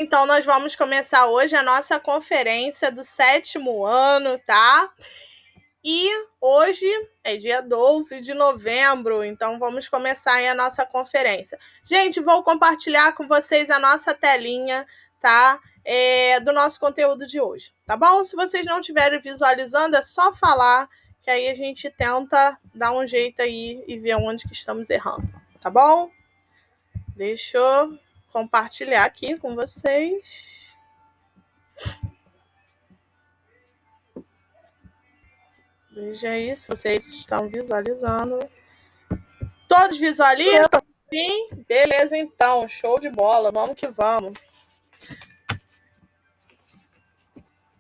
Então, nós vamos começar hoje a nossa conferência do 7º ano, tá? E hoje é dia 12 de novembro, então vamos começar aí a nossa conferência. Gente, vou compartilhar com vocês a nossa telinha, tá? Do nosso conteúdo de hoje, tá bom? Se vocês não estiverem visualizando, é só falar, que aí a gente tenta dar um jeito aí e ver onde que estamos errando, tá bom? Deixa eu compartilhar aqui com vocês. Veja aí se vocês estão visualizando. Todos visualizam? Sim? Beleza, então. Show de bola. Vamos que vamos.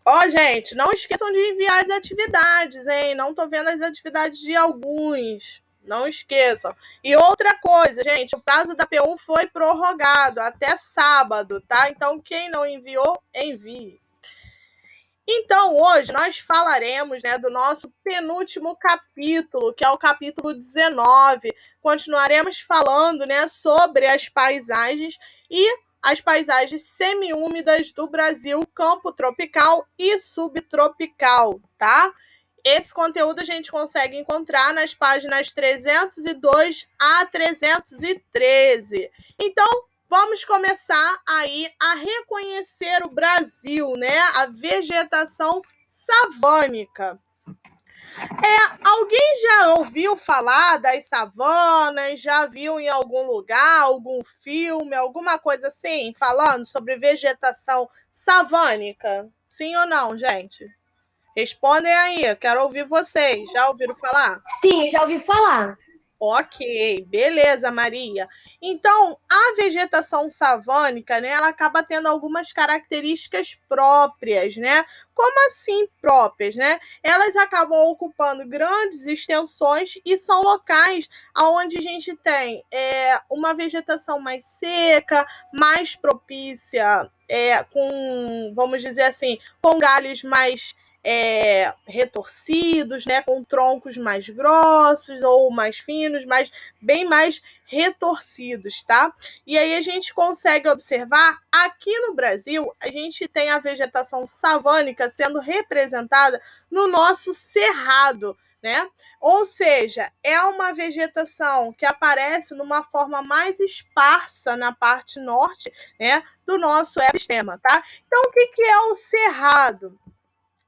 Ó, gente, não esqueçam de enviar as atividades, hein? Não tô vendo as atividades de alguns. Não esqueçam. E outra coisa, gente, o prazo da P1 foi prorrogado até sábado, tá? Então, quem não enviou, envie. Então, hoje nós falaremos, né, do nosso penúltimo capítulo, que é o capítulo 19. Continuaremos falando, né, sobre as paisagens e as paisagens semiúmidas do Brasil, campo tropical e subtropical, tá? Esse conteúdo a gente consegue encontrar nas páginas 302 a 313. Então, vamos começar aí a reconhecer o Brasil, né? A vegetação savânica. Alguém já ouviu falar das savanas? Já viu em algum lugar, algum filme, alguma coisa assim, falando sobre vegetação savânica? Sim ou não, gente? Respondem aí, quero ouvir vocês. Já ouviram falar? Sim, já ouvi falar. Ok, beleza, Maria. Então, a vegetação savânica, né, ela acaba tendo algumas características próprias, né? Como assim próprias, né? Elas acabam ocupando grandes extensões e são locais onde a gente tem uma vegetação mais seca, mais propícia, vamos dizer assim, com galhos mais retorcidos, né, com troncos mais grossos ou mais finos, mas bem mais retorcidos, tá? E aí a gente consegue observar, aqui no Brasil, a gente tem a vegetação savânica sendo representada no nosso cerrado, né? Ou seja, é uma vegetação que aparece numa forma mais esparsa na parte norte, né, do nosso ecossistema, tá? Então, o que é o cerrado?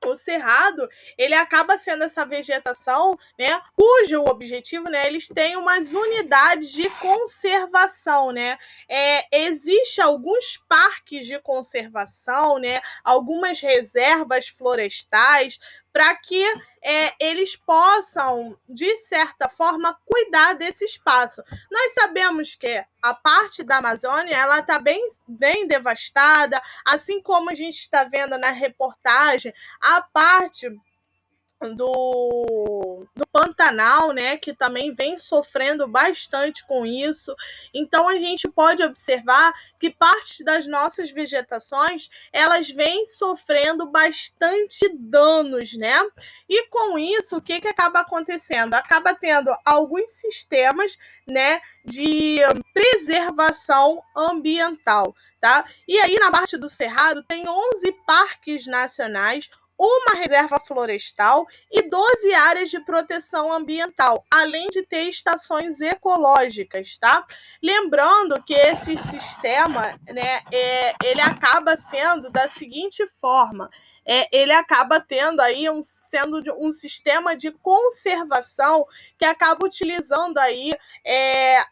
O cerrado, ele acaba sendo essa vegetação, né, cujo objetivo, né, eles têm umas unidades de conservação, né? Existe alguns parques de conservação, né, algumas reservas florestais, para que eles possam, de certa forma, cuidar desse espaço. Nós sabemos que a parte da Amazônia, ela está bem devastada, assim como a gente está vendo na reportagem, a parte do Pantanal, né, que também vem sofrendo bastante com isso. Então a gente pode observar que parte das nossas vegetações, elas vêm sofrendo bastante danos, né? E com isso, o que acaba acontecendo? Acaba tendo alguns sistemas, né, de preservação ambiental, tá? E aí na parte do Cerrado tem 11 parques nacionais, uma reserva florestal e 12 áreas de proteção ambiental, além de ter estações ecológicas, tá? Lembrando que esse sistema, né, ele acaba sendo da seguinte forma: ele acaba tendo aí sendo um sistema de conservação que acaba utilizando aí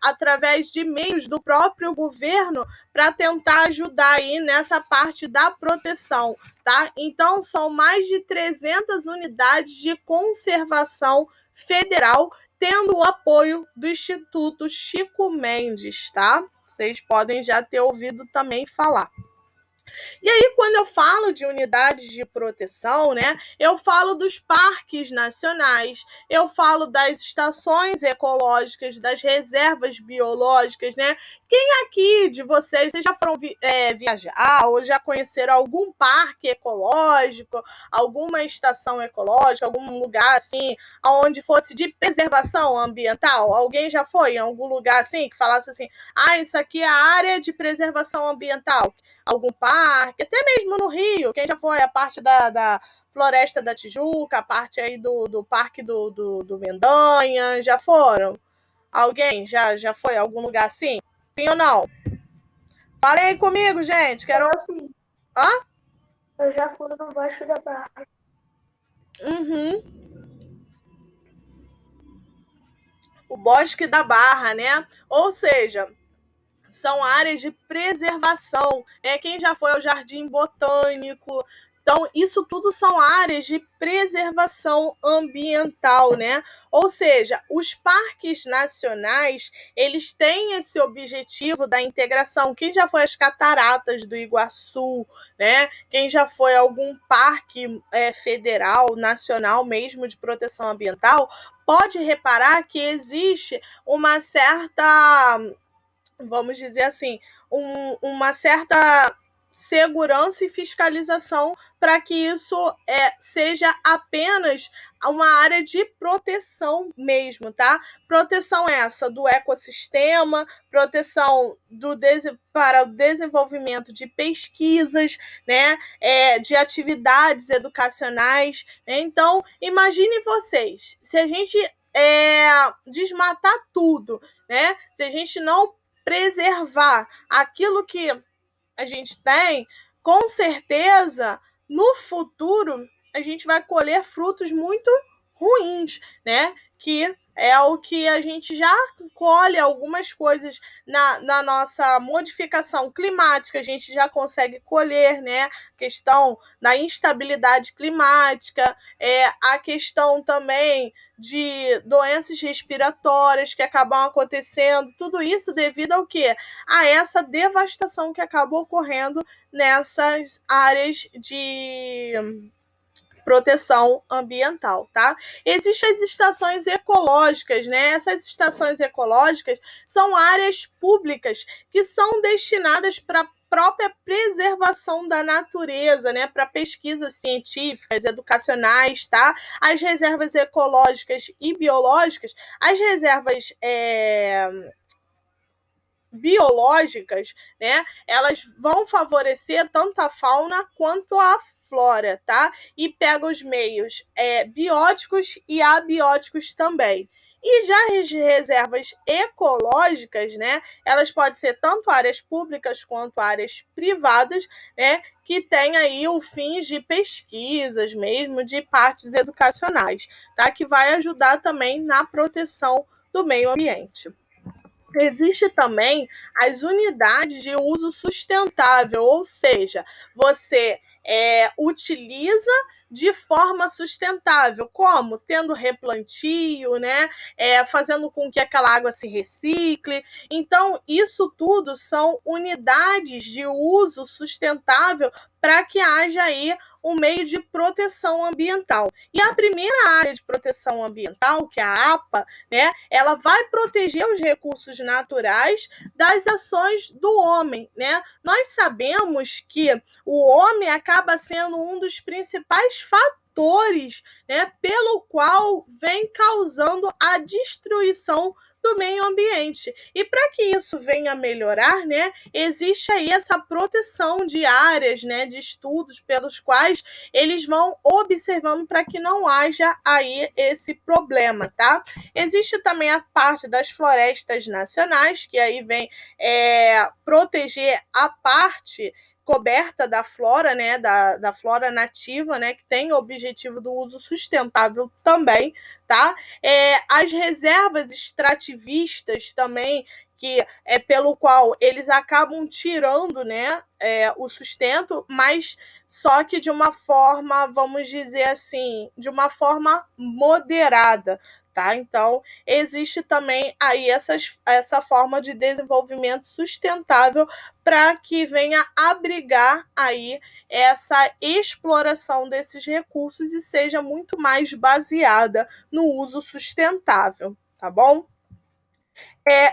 através de meios do próprio governo para tentar ajudar aí nessa parte da proteção, tá? Então, são mais de 300 unidades de conservação federal, tendo o apoio do Instituto Chico Mendes, tá? Vocês podem já ter ouvido também falar. E aí, quando eu falo de unidades de proteção, né, eu falo dos parques nacionais, eu falo das estações ecológicas, das reservas biológicas, né, Quem aqui de vocês já foram viajar ou já conheceram algum parque ecológico, alguma estação ecológica, algum lugar assim, onde fosse de preservação ambiental? Alguém já foi em algum lugar assim que falasse assim, isso aqui é a área de preservação ambiental? Algum parque, até mesmo no Rio, quem já foi a parte da Floresta da Tijuca, a parte aí do Parque do Mendanha, já foram? Alguém já foi a algum lugar assim? Sim ou não? Falem aí comigo, gente. Quero. Sim. Hã? Eu já fui no Bosque da Barra. Uhum. O Bosque da Barra, né? Ou seja, são áreas de preservação. Quem já foi ao Jardim Botânico? Então, isso tudo são áreas de preservação ambiental, né? Ou seja, os parques nacionais, eles têm esse objetivo da integração. Quem já foi às Cataratas do Iguaçu, né? Quem já foi a algum parque federal, nacional mesmo de proteção ambiental, pode reparar que existe uma certa, vamos dizer assim, uma certa segurança e fiscalização para que isso seja apenas uma área de proteção mesmo, tá? Proteção essa do ecossistema, proteção para o desenvolvimento de pesquisas, né? De atividades educacionais. Então, imagine vocês, se a gente desmatar tudo, né? Se a gente não preservar aquilo que a gente tem, com certeza, no futuro, a gente vai colher frutos muito ruins, né? Que é o que a gente já colhe algumas coisas na nossa modificação climática, a gente já consegue colher, né? A questão da instabilidade climática, a questão também de doenças respiratórias que acabam acontecendo, tudo isso devido ao quê? A essa devastação que acaba ocorrendo nessas áreas de proteção ambiental, tá? Existem as estações ecológicas, né? Essas estações ecológicas são áreas públicas que são destinadas para própria preservação da natureza, né, para pesquisas científicas, educacionais, tá? As reservas ecológicas e biológicas, as reservas biológicas, né, elas vão favorecer tanto a fauna quanto a flora, tá? E pega os meios bióticos e abióticos também. E já as reservas ecológicas, né, elas podem ser tanto áreas públicas quanto áreas privadas, né, que tem aí o fins de pesquisas mesmo, de partes educacionais, tá? Que vai ajudar também na proteção do meio ambiente. Existe também as unidades de uso sustentável, ou seja, você utiliza de forma sustentável, como tendo replantio, né? Fazendo com que aquela água se recicle. Então, isso tudo são unidades de uso sustentável para que haja aí um meio de proteção ambiental. E a primeira área de proteção ambiental, que é a APA, né, ela vai proteger os recursos naturais das ações do homem, né? Nós sabemos que o homem acaba sendo um dos principais fatores, né, pelo qual vem causando a destruição do meio ambiente. E para que isso venha a melhorar, né, existe aí essa proteção de áreas, né, de estudos pelos quais eles vão observando para que não haja aí esse problema, tá? Existe também a parte das florestas nacionais, que aí vem proteger a parte coberta da flora, né, da flora nativa, né, que tem o objetivo do uso sustentável também, tá? As reservas extrativistas também, que é pelo qual eles acabam tirando, né, o sustento, mas só que de uma forma, vamos dizer assim, de uma forma moderada, tá? Então, existe também aí essa forma de desenvolvimento sustentável para que venha abrigar aí essa exploração desses recursos e seja muito mais baseada no uso sustentável, tá bom?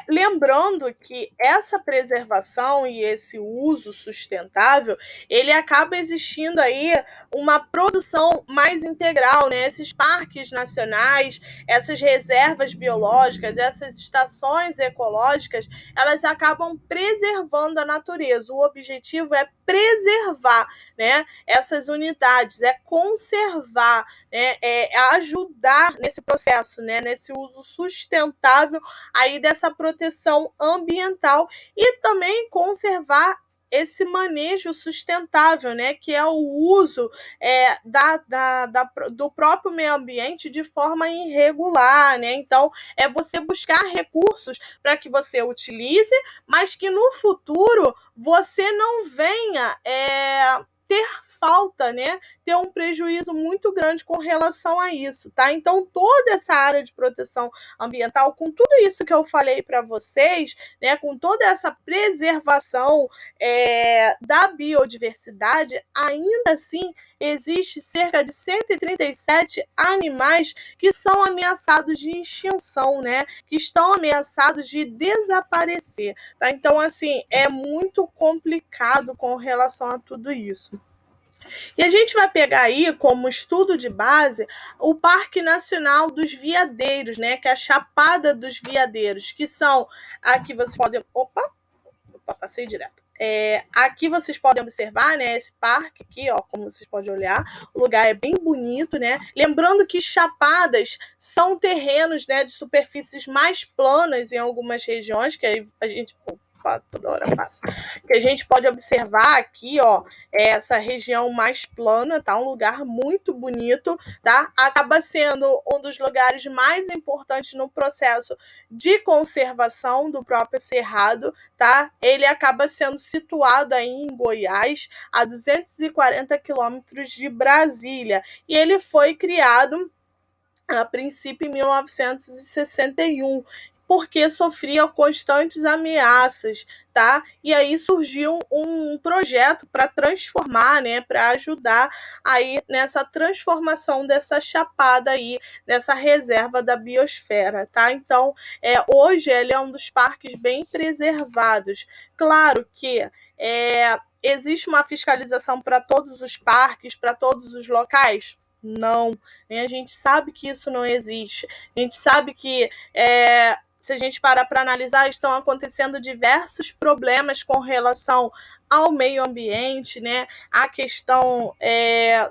Lembrando que essa preservação e esse uso sustentável, ele acaba existindo aí uma produção mais integral, né? Esses parques nacionais, essas reservas biológicas, essas estações ecológicas, elas acabam preservando a natureza. O objetivo é preservar, né, essas unidades, é conservar, né, é ajudar nesse processo, né, nesse uso sustentável aí dessa proteção ambiental e também conservar esse manejo sustentável, né, que é o uso do próprio meio ambiente de forma irregular, né? Então, é você buscar recursos para que você utilize, mas que no futuro você não venha ter falta, né? Ter um prejuízo muito grande com relação a isso, tá? Então, toda essa área de proteção ambiental, com tudo isso que eu falei para vocês, né, com toda essa preservação da biodiversidade, ainda assim existe cerca de 137 animais que são ameaçados de extinção, né, que estão ameaçados de desaparecer, tá? Então, assim, é muito complicado com relação a tudo isso. E a gente vai pegar aí como estudo de base o Parque Nacional dos Veadeiros, né? Que é a Chapada dos Veadeiros, que são aqui vocês podem. Opa, passei direto. Aqui vocês podem observar, né, esse parque aqui, ó, como vocês podem olhar, o lugar é bem bonito, né? Lembrando que chapadas são terrenos, né, de superfícies mais planas em algumas regiões, que aí a gente toda hora passa. Que a gente pode observar aqui, ó, essa região mais plana, tá? Um lugar muito bonito, tá? Acaba sendo um dos lugares mais importantes no processo de conservação do próprio cerrado, tá? Ele acaba sendo situado aí em Goiás, a 240 quilômetros de Brasília, e ele foi criado a princípio em 1961, porque sofria constantes ameaças, tá? E aí surgiu um projeto para transformar, né, para ajudar aí nessa transformação dessa chapada aí, dessa reserva da biosfera, tá? Então, hoje ele é um dos parques bem preservados. Claro que existe uma fiscalização para todos os parques, para todos os locais? Não. A gente sabe que isso não existe. A gente sabe que, se a gente parar para analisar, estão acontecendo diversos problemas com relação ao meio ambiente, né? A questão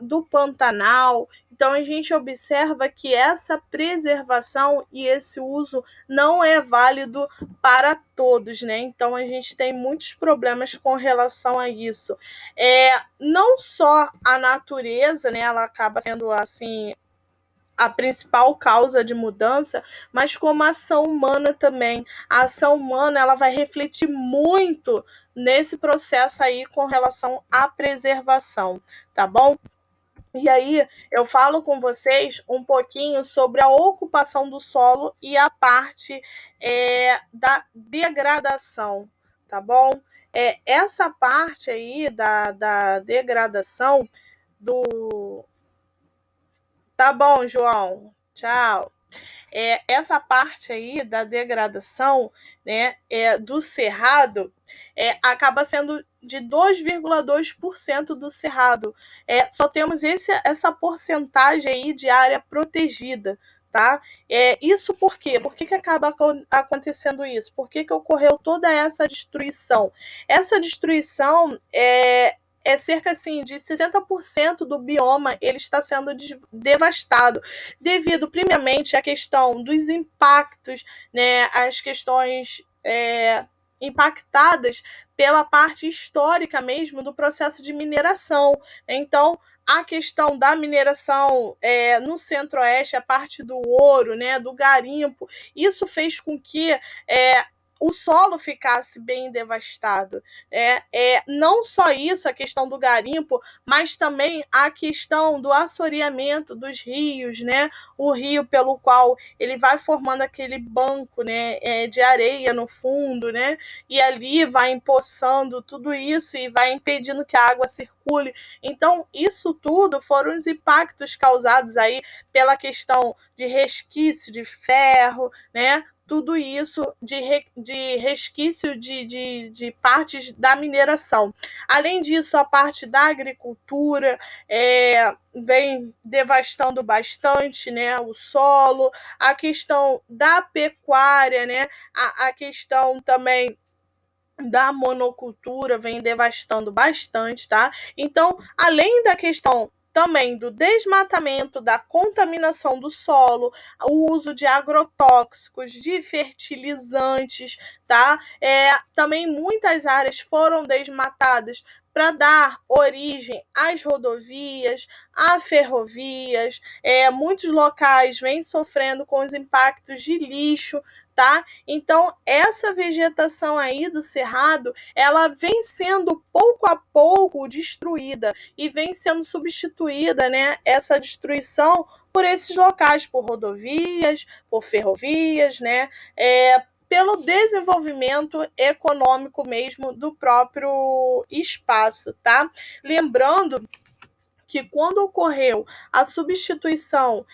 do Pantanal. Então, a gente observa que essa preservação e esse uso não é válido para todos, né? Então, a gente tem muitos problemas com relação a isso. Não só a natureza, né? Ela acaba sendo, assim, a principal causa de mudança, mas como a ação humana também. A ação humana, ela vai refletir muito nesse processo aí com relação à preservação, tá bom? E aí eu falo com vocês um pouquinho sobre a ocupação do solo e a parte da degradação, tá bom? Essa parte aí da degradação do... Tá bom, João. Tchau. Essa parte aí da degradação, né, do cerrado acaba sendo de 2,2% do cerrado. Só temos essa porcentagem aí de área protegida, tá? Isso por quê? Por que acaba acontecendo isso? Por que ocorreu toda essa destruição? Essa destruição cerca assim, de 60% do bioma ele está sendo devastado, devido primeiramente à questão dos impactos, né, as questões impactadas pela parte histórica mesmo do processo de mineração. Então, a questão da mineração no centro-oeste, a parte do ouro, né, do garimpo, isso fez com que o solo ficasse bem devastado. Não só isso, a questão do garimpo, mas também a questão do assoreamento dos rios, né? O rio pelo qual ele vai formando aquele banco, né, de areia no fundo, né? E ali vai empoçando tudo isso e vai impedindo que a água circule. Então, isso tudo foram os impactos causados aí pela questão de resquício de ferro, né? tudo isso de resquício de partes da mineração. Além disso, a parte da agricultura vem devastando bastante, né, o solo, a questão da pecuária, né, a questão também da monocultura vem devastando bastante, tá? Então, além da questão também do desmatamento, da contaminação do solo, o uso de agrotóxicos, de fertilizantes, tá? Também muitas áreas foram desmatadas para dar origem às rodovias, a ferrovias. Muitos locais vêm sofrendo com os impactos de lixo, tá? Então, essa vegetação aí do cerrado, ela vem sendo pouco a pouco destruída e vem sendo substituída, né, essa destruição por esses locais, por rodovias, por ferrovias, né, pelo desenvolvimento econômico mesmo do próprio espaço, tá? Lembrando que quando ocorreu a substituição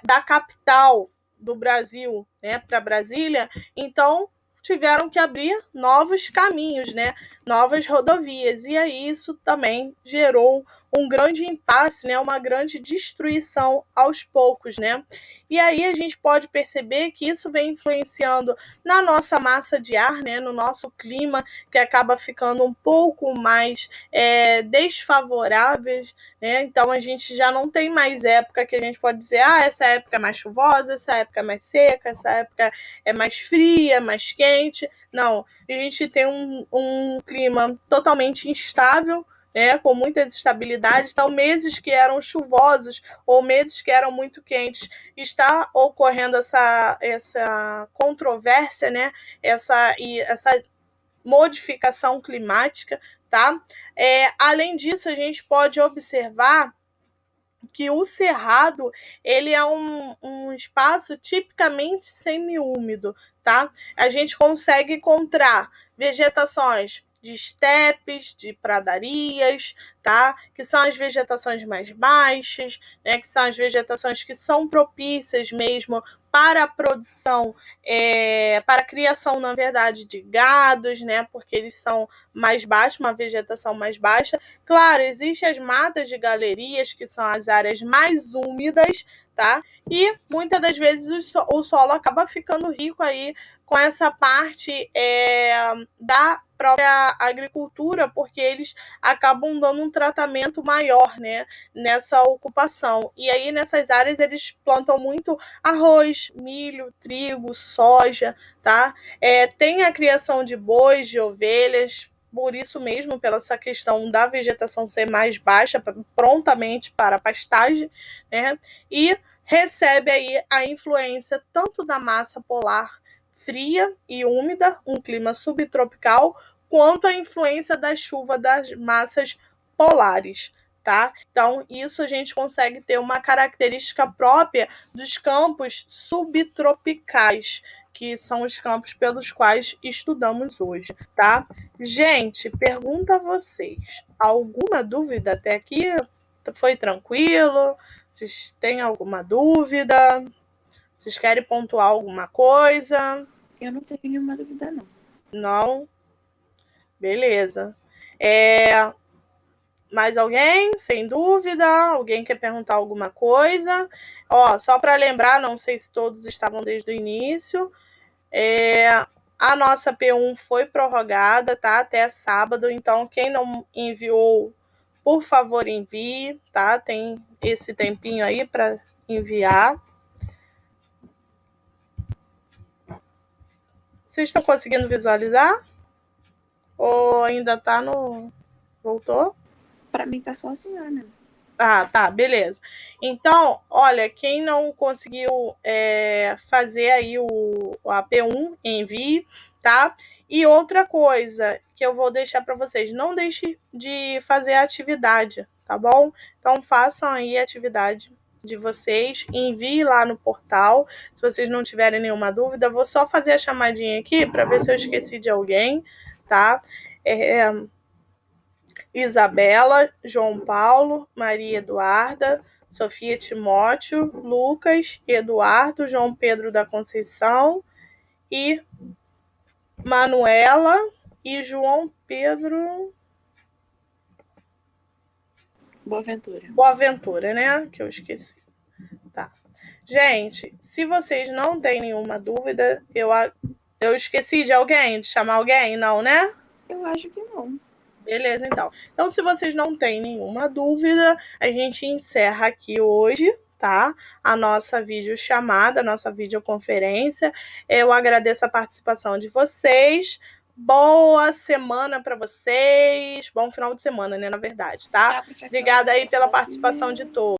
da capital do Brasil, né, para Brasília, então tiveram que abrir novos caminhos, né, novas rodovias, e aí isso também gerou um grande impasse, né, uma grande destruição aos poucos, né? E aí a gente pode perceber que isso vem influenciando na nossa massa de ar, né, no nosso clima, que acaba ficando um pouco mais desfavoráveis, né? Então a gente já não tem mais época que a gente pode dizer, essa época é mais chuvosa, essa época é mais seca, essa época é mais fria, mais quente. Não, a gente tem um clima totalmente instável, né, com muitas instabilidades. Então, meses que eram chuvosos ou meses que eram muito quentes, está ocorrendo essa controvérsia, né, essa modificação climática, tá? Além disso, a gente pode observar que o cerrado ele é um espaço tipicamente semiúmido, tá? A gente consegue encontrar vegetações de estepes, de pradarias, tá? Que são as vegetações mais baixas, né? Que são as vegetações que são propícias mesmo para a produção, para a criação, na verdade, de gados, né? Porque eles são mais baixos, uma vegetação mais baixa. Claro, existem as matas de galerias, que são as áreas mais úmidas, tá? E muitas das vezes o solo acaba ficando rico aí com essa parte da própria agricultura, porque eles acabam dando um tratamento maior, né, nessa ocupação. E aí, nessas áreas, eles plantam muito arroz, milho, trigo, soja, tá? Tem a criação de bois, de ovelhas, por isso mesmo, pela essa questão da vegetação ser mais baixa, prontamente para a pastagem, né? E recebe aí a influência tanto da massa polar fria e úmida, um clima subtropical, quanto a influência da chuva das massas polares, tá? Então, isso a gente consegue ter uma característica própria dos campos subtropicais, que são os campos pelos quais estudamos hoje, tá? Gente, pergunto a vocês, alguma dúvida até aqui? Foi tranquilo? Vocês têm alguma dúvida? Vocês querem pontuar alguma coisa? Eu não tenho nenhuma dúvida, não. Não? Beleza. Mais alguém? Sem dúvida? Alguém quer perguntar alguma coisa? Só para lembrar, não sei se todos estavam desde o início, a nossa P1 foi prorrogada, tá? Até sábado, então quem não enviou, por favor, envie, tá? Tem esse tempinho aí para enviar. Vocês estão conseguindo visualizar? Ou ainda tá no... Voltou? Para mim tá só assim, Ana. Tá, beleza. Então, olha, quem não conseguiu fazer aí a P1, envie, tá? E outra coisa que eu vou deixar para vocês, não deixe de fazer a atividade, tá bom? Então, façam aí a atividade de vocês, envie lá no portal. Se vocês não tiverem nenhuma dúvida, vou só fazer a chamadinha aqui para ver se eu esqueci de alguém, tá? Isabela, João Paulo, Maria Eduarda, Sofia Timóteo, Lucas, Eduardo, João Pedro da Conceição e Manuela e João Pedro Boaventura, né? Que eu esqueci. Tá. Gente, se vocês não têm nenhuma dúvida, eu esqueci de alguém, de chamar alguém? Não, né? Eu acho que não. Beleza, então. Então, se vocês não têm nenhuma dúvida, a gente encerra aqui hoje, tá? A nossa videochamada, a nossa videoconferência. Eu agradeço a participação de vocês. Boa semana para vocês. Bom final de semana, né? Na verdade, tá? Tchau, professora. Obrigada aí pela participação de todos.